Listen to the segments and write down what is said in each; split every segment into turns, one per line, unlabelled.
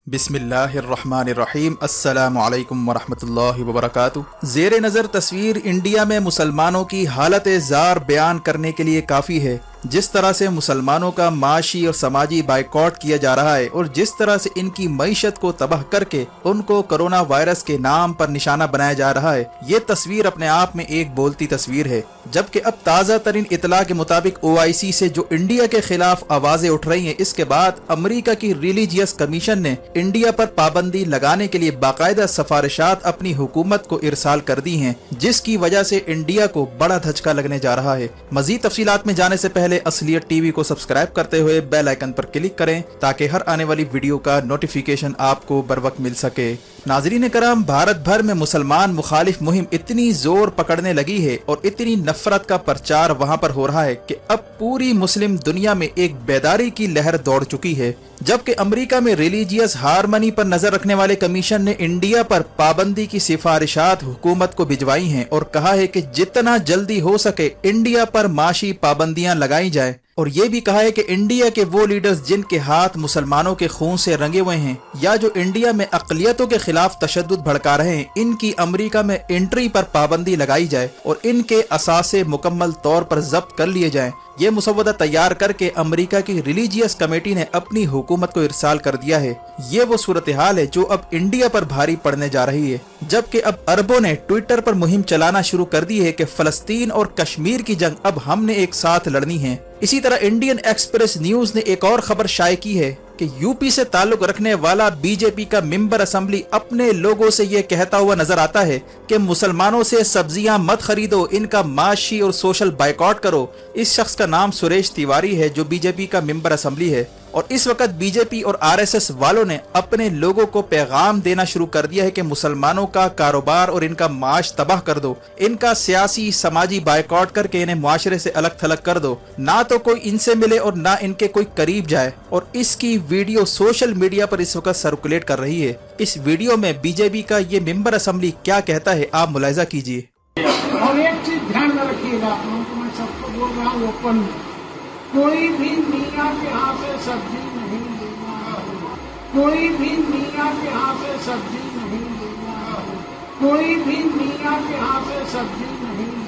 बिस्मिल्लाहिर्रहमानिर्रहीम अस्सलामु अलैकुम वरहमतुल्लाहि वबरकातुहू। ज़ेरे नज़र तस्वीर इंडिया में मुसलमानों की हालत ज़ार बयान करने के लिए काफ़ी है। जिस तरह से मुसलमानों का माशी और समाजी बाइकॉट किया जा रहा है और जिस तरह से इनकी मईशत को तबाह करके उनको कोरोना वायरस के नाम पर निशाना बनाया जा रहा है, ये तस्वीर अपने आप में एक बोलती तस्वीर है। जबकि अब ताज़ा तरीन इतला के मुताबिक OIC से जो इंडिया के खिलाफ आवाज़ें उठ रही हैं, इसके बाद अमरीका की रिलीजियस कमीशन ने इंडिया पर पाबंदी लगाने के लिए बाकायदा सिफारिशात अपनी हुकूमत को इरसाल कर दी हैं, जिसकी वजह से इंडिया को बड़ा धचका लगने जा रहा है। मजीद तफसीलात में जाने से पहले असलियत टीवी को सब्सक्राइब करते हुए बेल आइकन पर क्लिक करें ताकि हर आने वाली वीडियो का नोटिफिकेशन आपको बर वक्त मिल सके। नाजरीन कराम, भारत भर में मुसलमान मुखालिफ मुहिम इतनी जोर पकड़ने लगी है और इतनी नफरत का प्रचार वहां पर हो रहा है कि अब पूरी मुस्लिम दुनिया में एक बेदारी की लहर दौड़ चुकी है। जबकि अमेरिका में रिलीजियस हारमनी पर नजर रखने वाले कमीशन ने इंडिया पर पाबंदी की सिफारिशात हुकूमत को भिजवाई हैं और कहा है कि जितना जल्दी हो सके इंडिया पर माशी पाबंदियां लगाई जाए, और ये भी कहा है कि इंडिया के वो लीडर्स जिनके हाथ मुसलमानों के खून से रंगे हुए हैं या जो इंडिया में अक़लियतों के खिलाफ तशद्दुद भड़का रहे हैं, इनकी अमेरिका में एंट्री पर पाबंदी लगाई जाए और इनके असासे मुकम्मल तौर पर जब्त कर लिए जाएं। ये मुसव्वदा तैयार करके अमेरिका की रिलीजियस कमेटी ने अपनी हुकूमत को इरसाल कर दिया है। ये वो सूरत हाल है जो अब इंडिया पर भारी पड़ने जा रही है। जबकि अब अरबों ने ट्विटर पर मुहिम चलाना शुरू कर दी है कि फलस्तीन और कश्मीर की जंग अब हमने एक साथ लड़नी है। इसी तरह इंडियन एक्सप्रेस न्यूज ने एक और खबर शाये की है कि यूपी से ताल्लुक रखने वाला बीजेपी का मेंबर असेंबली अपने लोगों से ये कहता हुआ नजर आता है कि मुसलमानों से सब्जियां मत खरीदो, इनका माशी और सोशल बाइकॉट करो। इस शख्स का नाम सुरेश तिवारी है जो बीजेपी का मेंबर असेंबली है, और इस वक्त बीजेपी और RSS वालों ने अपने लोगों को पैगाम देना शुरू कर दिया है कि मुसलमानों का कारोबार और इनका माश तबाह कर दो, इनका सियासी समाजी बाइकॉट करके इन्हें मुआशरे से अलग थलग कर दो, ना तो कोई इनसे मिले और ना इनके कोई करीब जाए। और इसकी वीडियो सोशल मीडिया पर इस वक्त सर्कुलेट कर रही है। इस वीडियो में बीजेपी का ये मेंबर असेंबली क्या कहता है, आप मुलाहिजा कीजिए।
और एक चीज ध्यान में रखिएगा, मैं सबको बोल रहा हूँ ओपन, कोई भी मियाँ के यहाँ से सब्जी नहीं लेना, कोई भी मियाँ के यहाँ से सब्जी नहीं लेना, कोई भी मियाँ के यहाँ से सब्जी नहीं लेना।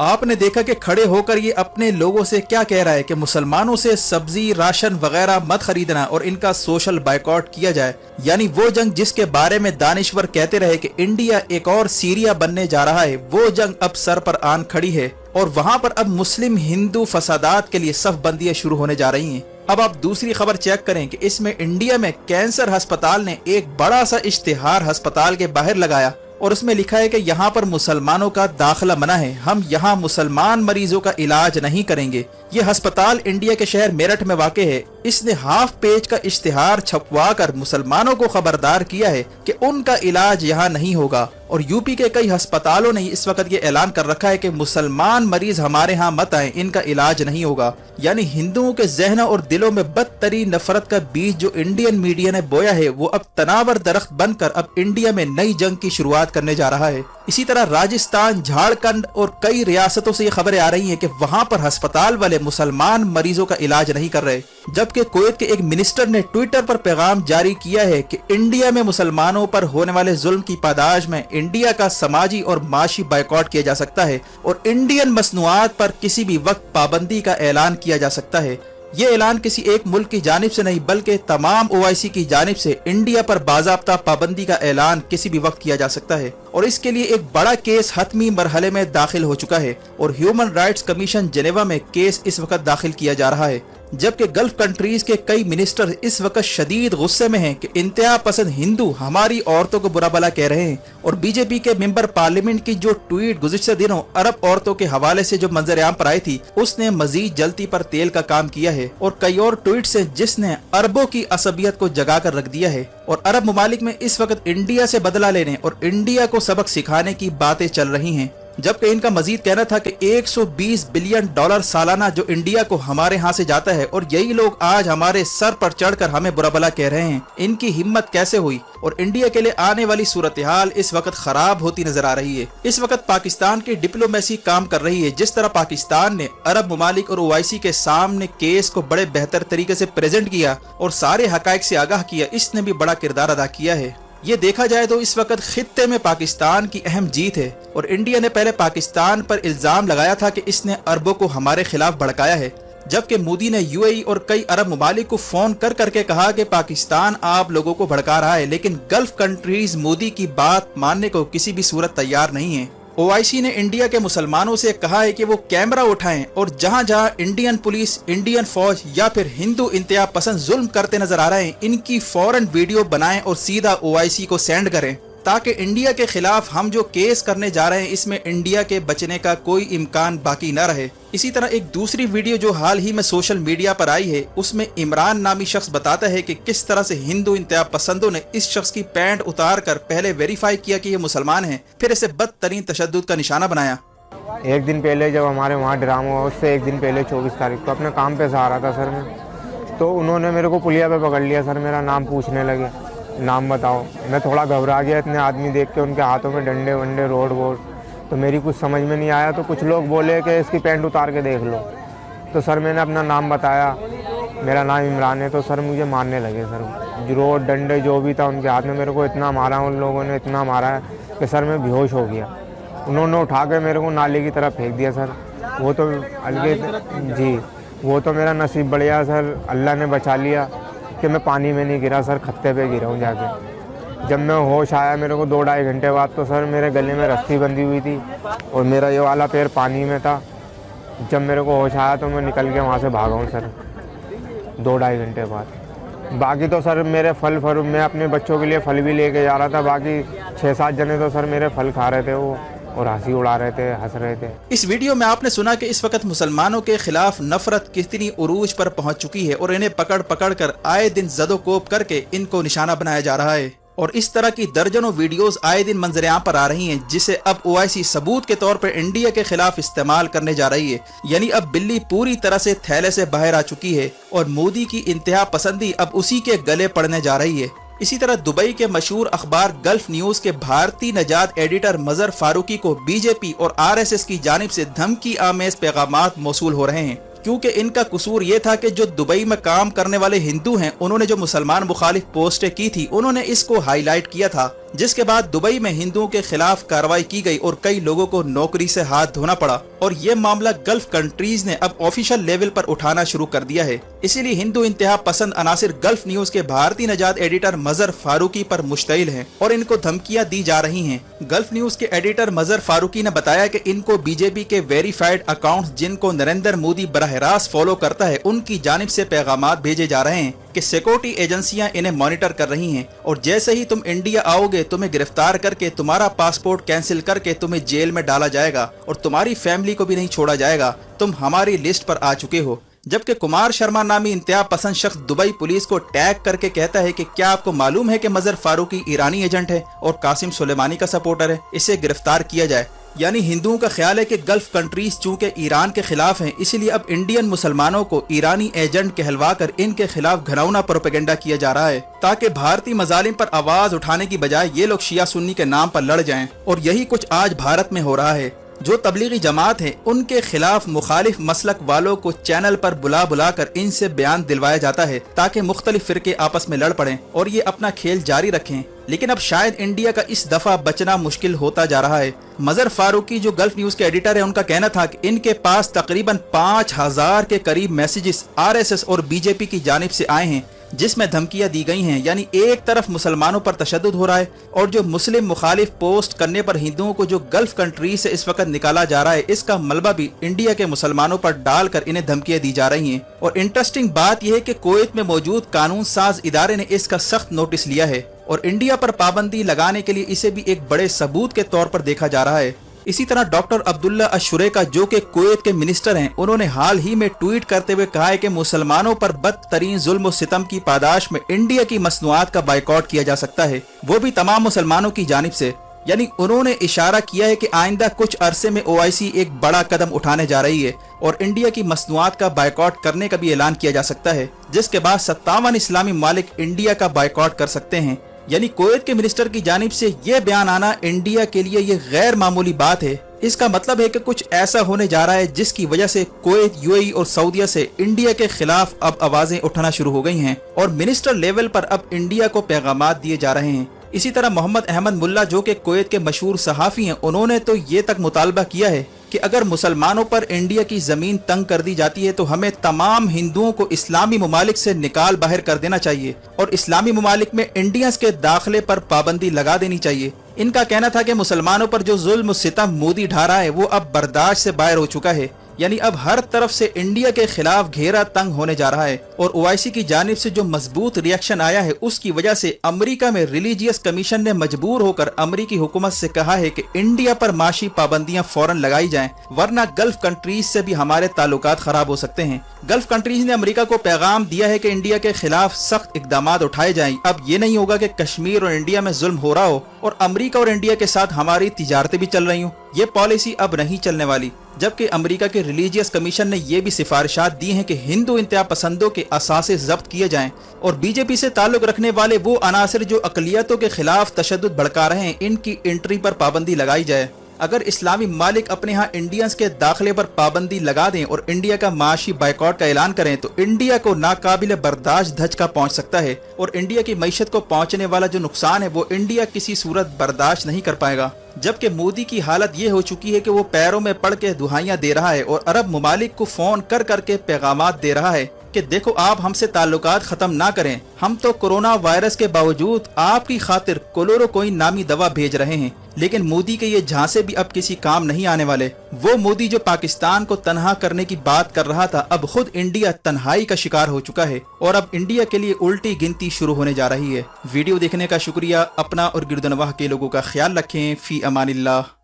आपने देखा कि खड़े होकर ये अपने लोगों से क्या कह रहा है कि मुसलमानों से सब्जी राशन वगैरह मत खरीदना और इनका सोशल बाइकॉट किया जाए। यानी वो जंग जिसके बारे में दानिश्वर कहते रहे कि इंडिया एक और सीरिया बनने जा रहा है, वो जंग अब सर पर आन खड़ी है और वहां पर अब मुस्लिम हिंदू फसादात के लिए सफ बंदियां शुरू होने जा रही हैं। अब आप दूसरी खबर चेक करें कि इसमें इंडिया में कैंसर अस्पताल ने एक बड़ा सा इश्तिहार अस्पताल के बाहर लगाया और उसमें लिखा है कि यहाँ पर मुसलमानों का दाखिला मना है, हम यहाँ मुसलमान मरीजों का इलाज नहीं करेंगे। ये अस्पताल इंडिया के शहर मेरठ में वाक़ है। इसने हाफ पेज का इश्तिहार छपवा कर मुसलमानों को खबरदार किया है कि उनका इलाज यहाँ नहीं होगा। और यूपी के कई अस्पतालों ने इस वक्त ये ऐलान कर रखा है कि मुसलमान मरीज हमारे यहाँ मत आए, इनका इलाज नहीं होगा। यानी हिंदुओं के जहनों और दिलों में बदतरीन नफरत का बीज जो इंडियन मीडिया ने बोया है, वो अब तनावर दरख्त बनकर अब इंडिया में नई जंग की शुरुआत करने जा रहा है। इसी तरह राजस्थान, झारखंड और कई रियासतों से ये खबरें आ रही हैं कि वहां पर अस्पताल वाले मुसलमान मरीजों का इलाज नहीं कर रहे। जबकि कुवैत के एक मिनिस्टर ने ट्विटर पर पैगाम जारी किया है कि इंडिया में मुसलमानों पर होने वाले जुल्म की पादाश में इंडिया का समाजी और माशी बाइकॉट किया जा सकता है और इंडियन मसनूआत पर किसी भी वक्त पाबंदी का ऐलान किया जा सकता है। ये ऐलान किसी एक मुल्क की जानिब से नहीं बल्कि तमाम OIC की जानिब से इंडिया पर बाज़ाब्ता पाबंदी का ऐलान किसी भी वक्त किया जा सकता है। और इसके लिए एक बड़ा केस हतमी मरहले में दाखिल हो चुका है और ह्यूमन राइट्स कमीशन जेनेवा में केस इस वक्त दाखिल किया जा रहा है। जबकि गल्फ कंट्रीज के कई मिनिस्टर इस वक्त शदीद गुस्से में हैं कि इंतहा पसंद हिंदू हमारी औरतों को बुरा भला कह रहे हैं। और बीजेपी के मेंबर पार्लियामेंट की जो ट्वीट गुज़िश्ता दिनों अरब औरतों के हवाले से जो मंजर आम पर आई थी, उसने मजीद जलती पर तेल का काम किया है। और कई और ट्वीट्स हैं जिसने अरबों की असबियत को जगा कर रख दिया है। और अरब ममालिक में इस वक्त इंडिया से बदला लेने और इंडिया को सबक सिखाने की बातें चल रही हैं। जबकि इनका मजीद कहना था कि 120 बिलियन डॉलर सालाना जो इंडिया को हमारे यहाँ से जाता है, और यही लोग आज हमारे सर पर चढ़कर हमें बुरा भला कह रहे हैं। इनकी हिम्मत कैसे हुई? और इंडिया के लिए आने वाली सूरत हाल इस वक्त खराब होती नजर आ रही है। इस वक्त पाकिस्तान की डिप्लोमेसी काम कर रही है। जिस तरह पाकिस्तान ने अरब ममालिक और ओआईसी के सामने केस को बड़े बेहतर तरीके से प्रेजेंट किया और सारे हकायक से आगाह किया, इसने भी बड़ा किरदार अदा किया है। ये देखा जाए तो इस वक्त खित्ते में पाकिस्तान की अहम जीत है, और इंडिया ने पहले पाकिस्तान पर इल्जाम लगाया था कि इसने अरबों को हमारे खिलाफ भड़काया है, जबकि मोदी ने यूएई और कई अरब ममालिक को फोन कर करके कहा कि पाकिस्तान आप लोगों को भड़का रहा है। लेकिन गल्फ कंट्रीज मोदी की बात मानने को किसी भी सूरत तैयार नहीं है। ओआईसी ने इंडिया के मुसलमानों से कहा है कि वो कैमरा उठाएं और जहां जहां इंडियन पुलिस, इंडियन फौज या फिर हिंदू इंतहा पसंद जुल्म करते नजर आ रहे हैं, इनकी फौरन वीडियो बनाएं और सीधा ओआईसी को सेंड करें, ताकि इंडिया के खिलाफ हम जो केस करने जा रहे हैं इसमें इंडिया के बचने का कोई इम्कान बाकी न रहे। इसी तरह एक दूसरी वीडियो जो हाल ही में सोशल मीडिया पर आई है, उसमें इमरान नामी शख्स बताता है कि किस तरह से हिंदू इंतहा पसंदों ने इस शख्स की पैंट उतार कर पहले वेरीफाई किया कि ये मुसलमान है, फिर इसे बदतरीन तशद्दुद का निशाना बनाया।
एक दिन पहले जब हमारे वहाँ ड्रामा हुआ, उससे एक दिन पहले 24 तारीख को अपने काम पे से आ रहा था सर मैं, तो उन्होंने मेरे को पुलिया पे पकड़ लिया सर। मेरा नाम पूछने लगे, नाम बताओ। मैं थोड़ा घबरा गया, इतने आदमी देख के, उनके हाथों में डंडे वंडे रोड वोड, तो मेरी कुछ समझ में नहीं आया। तो कुछ लोग बोले कि इसकी पैंट उतार के देख लो, तो सर मैंने अपना नाम बताया, मेरा नाम इमरान है। तो सर मुझे मारने लगे सर, रोड डंडे जो भी था उनके हाथ में, मेरे को इतना मारा उन लोगों ने, इतना मारा है कि सर मैं बेहोश हो गया। उन्होंने उठा के मेरे को नाले की तरफ फेंक दिया सर। वो तो अलगे जी, वो तो मेरा नसीब बढ़िया सर, अल्लाह ने बचा लिया कि मैं पानी में नहीं गिरा सर, खत्ते पे गिरा हूँ जाके। जब मैं होश आया मेरे को 2-2.5 घंटे बाद, तो सर मेरे गले में रस्सी बंधी हुई थी और मेरा ये वाला पैर पानी में था। जब मेरे को होश आया तो मैं निकल के वहाँ से भागा हूँ सर 2-2.5 घंटे बाद। बाकी तो सर मेरे फल मैं अपने बच्चों के लिए फल भी लेके जा रहा था। बाकी 6-7 जने तो सर मेरे फल खा रहे थे वो, और हंसी उड़ा रहे थे, हंस रहे थे।
इस वीडियो में आपने सुना कि इस वक्त मुसलमानों के खिलाफ नफरत कितनी उरूज पर पहुंच चुकी है, और इन्हें पकड़ पकड़ कर आए दिन जदोकोब करके इनको निशाना बनाया जा रहा है। और इस तरह की दर्जनों वीडियोस आए दिन मंजर-ए-आम पर आ रही हैं, जिसे अब ओआईसी सबूत के तौर पर इंडिया के खिलाफ इस्तेमाल करने जा रही है। यानी अब बिल्ली पूरी तरह से थैले से बाहर आ चुकी है और मोदी की इंतहा पसंदी अब उसी के गले पड़ने जा रही है। इसी तरह दुबई के मशहूर अखबार गल्फ न्यूज के भारतीय नजात एडिटर मजहर फारूकी को बीजेपी और आरएसएस की जानिब से धमकी आमेज पैगामात मौसूल हो रहे हैं, क्योंकि इनका कसूर ये था कि जो दुबई में काम करने वाले हिंदू हैं, उन्होंने जो मुसलमान मुखालिफ पोस्टें की थी, उन्होंने इसको हाईलाइट किया था, जिसके बाद दुबई में हिंदुओं के खिलाफ कार्रवाई की गई और कई लोगों को नौकरी से हाथ धोना पड़ा। और ये मामला गल्फ कंट्रीज ने अब ऑफिशियल लेवल पर उठाना शुरू कर दिया है। इसीलिए हिंदू इंतहा पसंद अनासिर गल्फ न्यूज के भारतीय नजात एडिटर मजहर फारूकी पर मुश्तइल हैं और इनको धमकियां दी जा रही हैं। गल्फ न्यूज के एडिटर मजहर फारूकी ने बताया कि इनको बीजेपी के वेरीफाइड अकाउंट्स, जिनको नरेंद्र मोदी बराह रास्त फॉलो करता है, उनकी जानिब से पैगामात भेजे जा रहे हैं कि सिक्योरिटी एजेंसियां इन्हें मॉनिटर कर रही हैं, और जैसे ही तुम इंडिया आओगे तुम्हें गिरफ्तार करके तुम्हारा पासपोर्ट कैंसिल करके तुम्हें जेल में डाला जाएगा और तुम्हारी फैमिली को भी नहीं छोड़ा जाएगा, तुम हमारी लिस्ट पर आ चुके हो। जबकि कुमार शर्मा नामी इंतहा पसंद शख्स दुबई पुलिस को टैग करके कहता है कि क्या आपको मालूम है कि मजहर फारूकी ईरानी एजेंट है और कासिम सुलेमानी का सपोर्टर है, इसे गिरफ्तार किया जाए। यानी हिंदुओं का ख्याल है कि गल्फ कंट्रीज चूंकि ईरान के खिलाफ हैं, इसलिए अब इंडियन मुसलमानों को ईरानी एजेंट कहलवाकर इनके खिलाफ घिनौना प्रोपेगेंडा किया जा रहा है, ताकि भारतीय मजालिम पर आवाज उठाने की बजाय ये लोग शिया सुन्नी के नाम पर लड़ जाएं। और यही कुछ आज भारत में हो रहा है। जो तबलीगी जमात है उनके खिलाफ मुखालिफ मसलक वालों को चैनल पर बुला बुला कर इनसे बयान दिलवाया जाता है, ताकि मुख्तलिफ फिरके आपस में लड़ पड़ें और ये अपना खेल जारी रखें। लेकिन अब शायद इंडिया का इस दफा बचना मुश्किल होता जा रहा है। मजहर फारूकी जो गल्फ न्यूज के एडिटर है, उनका कहना था कि इनके पास तकरीबन 5000 के करीब मैसेजेस आरएसएस और बीजेपी की जानिब से आए हैं, जिसमें धमकियां दी गई हैं। यानी एक तरफ मुसलमानों पर तशद्दुद हो रहा है और जो मुस्लिम मुखालिफ पोस्ट करने पर हिंदुओं को जो गल्फ कंट्री से इस वक्त निकाला जा रहा है, इसका मलबा भी इंडिया के मुसलमानों पर डालकर इन्हें धमकियां दी जा रही हैं। और इंटरेस्टिंग बात यह है कि कुवैत में मौजूद कानून साज इदारे ने इसका सख्त नोटिस लिया है और इंडिया पर पाबंदी लगाने के लिए इसे भी एक बड़े सबूत के तौर पर देखा जा रहा है। इसी तरह डॉक्टर अब्दुल्ला अशुरेका जो कि कुवैत के मिनिस्टर हैं, उन्होंने हाल ही में ट्वीट करते हुए कहा है कि मुसलमानों पर बदतरीन जुल्म और सितम की पादाश में इंडिया की मसनूआत का बाइकआउट किया जा सकता है, वो भी तमाम मुसलमानों की जानिब से। یعنی انہوں نے اشارہ کیا ہے کہ آئندہ کچھ عرصے میں OIC ایک بڑا قدم اٹھانے جا رہی ہے اور انڈیا کی مصنوعات کا بائیکاٹ کرنے کا بھی اعلان کیا جا سکتا ہے، جس کے بعد 57 اسلامی ممالک انڈیا کا بائیکاٹ کر سکتے ہیں۔ یعنی کویت کے منسٹر کی جانب سے یہ بیان آنا انڈیا کے لیے یہ غیر معمولی بات ہے۔ اس کا مطلب ہے کہ کچھ ایسا ہونے جا رہا ہے جس کی وجہ سے کویت، UAE اور سعودیہ سے انڈیا کے خلاف اب آوازیں اٹھنا شروع ہو گئی ہیں اور منسٹر لیول پر اب انڈیا کو پیغامات دیے جا رہے ہیں۔ اسی طرح محمد احمد ملا جو کہ کویت کے مشہور صحافی ہیں، انہوں نے تو یہ تک مطالبہ کیا ہے کہ اگر مسلمانوں پر انڈیا کی زمین تنگ کر دی جاتی ہے تو ہمیں تمام ہندوؤں کو اسلامی ممالک سے نکال باہر کر دینا چاہیے اور اسلامی ممالک میں انڈینز کے داخلے پر پابندی لگا دینی چاہیے۔ ان کا کہنا تھا کہ مسلمانوں پر جو ظلم و ستم مودی ڈھا رہا ہے وہ اب برداشت سے باہر ہو چکا ہے، یعنی اب ہر طرف سے انڈیا کے خلاف گھیرا تنگ ہونے جا رہا ہے اور OIC کی جانب سے جو مضبوط ری ایکشن آیا ہے اس کی وجہ سے امریکہ میں ریلیجیس کمیشن نے مجبور ہو کر امریکی حکومت سے کہا ہے کہ انڈیا پر معاشی پابندیاں فوراً لگائی جائیں، ورنہ گلف کنٹریز سے بھی ہمارے تعلقات خراب ہو سکتے ہیں۔ گلف کنٹریز نے امریکہ کو پیغام دیا ہے کہ انڈیا کے خلاف سخت اقدامات اٹھائے جائیں۔ اب یہ نہیں ہوگا کہ کشمیر اور انڈیا میں ظلم ہو رہا ہو اور امریکہ اور انڈیا کے ساتھ ہماری تجارتیں بھی چل رہی ہوں، یہ پالیسی اب نہیں چلنے والی۔ جبکہ امریکہ کے ریلیجیس کمیشن نے یہ بھی سفارشات دی ہیں کہ ہندو انتہا پسندوں کے اثاثے ضبط کیے جائیں اور BJP سے تعلق رکھنے والے وہ عناصر جو اقلیتوں کے خلاف تشدد بھڑکا رہے ہیں ان کی انٹری پر پابندی لگائی جائے۔ اگر اسلامی ممالک اپنے ہاں انڈینز کے داخلے پر پابندی لگا دیں اور انڈیا کا معاشی بائیکاٹ کا اعلان کریں تو انڈیا کو ناقابل برداشت دھچکا پہنچ سکتا ہے اور انڈیا کی معیشت کو پہنچنے والا جو نقصان ہے وہ انڈیا کسی صورت برداشت نہیں کر پائے گا۔ جبکہ مودی کی حالت یہ ہو چکی ہے کہ وہ پیروں میں پڑ کے دہائیاں دے رہا ہے اور عرب ممالک کو فون کر کر کے پیغامات دے رہا ہے کہ دیکھو آپ ہم سے تعلقات ختم نہ کریں، ہم تو کورونا وائرس کے باوجود آپ کی خاطر کلوروکوئن نامی دوا بھیج رہے ہیں۔ لیکن مودی کے یہ جھانسے بھی اب کسی کام نہیں آنے والے۔ وہ مودی جو پاکستان کو تنہا کرنے کی بات کر رہا تھا اب خود انڈیا تنہائی کا شکار ہو چکا ہے اور اب انڈیا کے لیے الٹی گنتی شروع ہونے جا رہی ہے۔ ویڈیو دیکھنے کا شکریہ، اپنا اور گرد و نواح کے لوگوں کا خیال رکھیں، فی امان اللہ۔